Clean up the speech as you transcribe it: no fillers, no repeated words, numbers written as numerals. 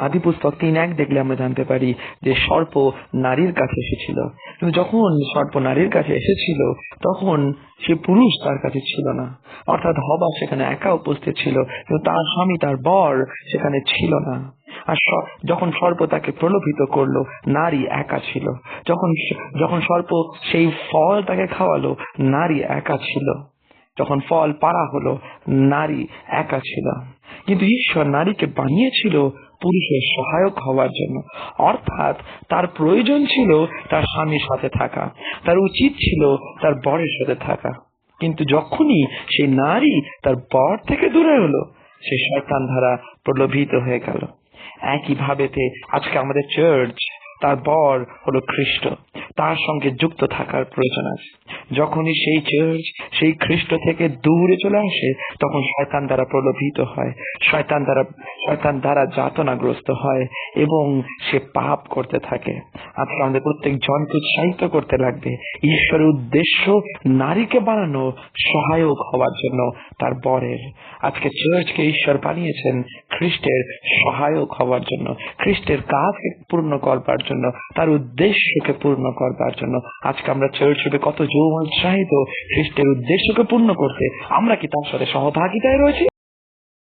আদি পুস্তক 3:1 দেখলে আমরা জানতে পারি যে সর্প নারীর কাছে এসেছিল, কিন্তু যখন সর্প নারীর কাছে এসেছিল তখন সে পুরুষ তার কাছে ছিল না, অর্থাৎ হবা সেখানে একা উপস্থিত ছিল, কিন্তু তার স্বামী তার বর সেখানে ছিল না। আর যখন সর্প তাকে প্রলোভিত করলো, নারী একা ছিল। যখন যখন সর্প সেই ফল তাকে খাওয়ালো, নারী একা ছিল। যখন ফল পাড়া হলো, নারী একা ছিল। কিন্তু ঈশ্বর নারীকে বানিয়েছিল পুরুষের সহায়ক হওয়ার জন্য, অর্থাৎ তার প্রয়োজন ছিল তার স্বামীর সাথে থাকা, তার উচিত ছিল তার বরের সাথে থাকা। কিন্তু যখনই সেই নারী তার বর থেকে দূরে হলো, সে শয়তান দ্বারা প্রলোভিত হয়ে গেল। একইভাবে আজকে আমাদের চার্চ, তার বর হলো খ্রিস্ট, তার সঙ্গে যুক্ত থাকার প্রয়োজন আছে। যখনই সেই চার্চ সেই খ্রিস্ট থেকে দূরে চলে আসে, তখন শয়তান দ্বারা প্রলোভিত হয়, শয়তান দ্বারা যাতনাগ্রস্ত হয় এবং সে পাপ করতে থাকে। আজকে আমাদের প্রত্যেক জনকে উৎসাহিত করতে লাগবে ঈশ্বরের উদ্দেশ্য নারীকে বানানো সহায়ক হওয়ার জন্য তার বরের। আজকে চার্চকে ঈশ্বর বানিয়েছেন খ্রিস্টের সহায়ক হওয়ার জন্য, খ্রিস্টের কাজকে পূর্ণ করবার জন্য, তার উদ্দেশ্যকে পূর্ণ করবার জন্য। আজকে আমরা চার্চ রূপে কত উৎসাহিত খ্রিস্টের উদ্দেশ্যকে পূর্ণ করতে। আমরা কি তার সাথে সহভাগিতায় রয়েছি?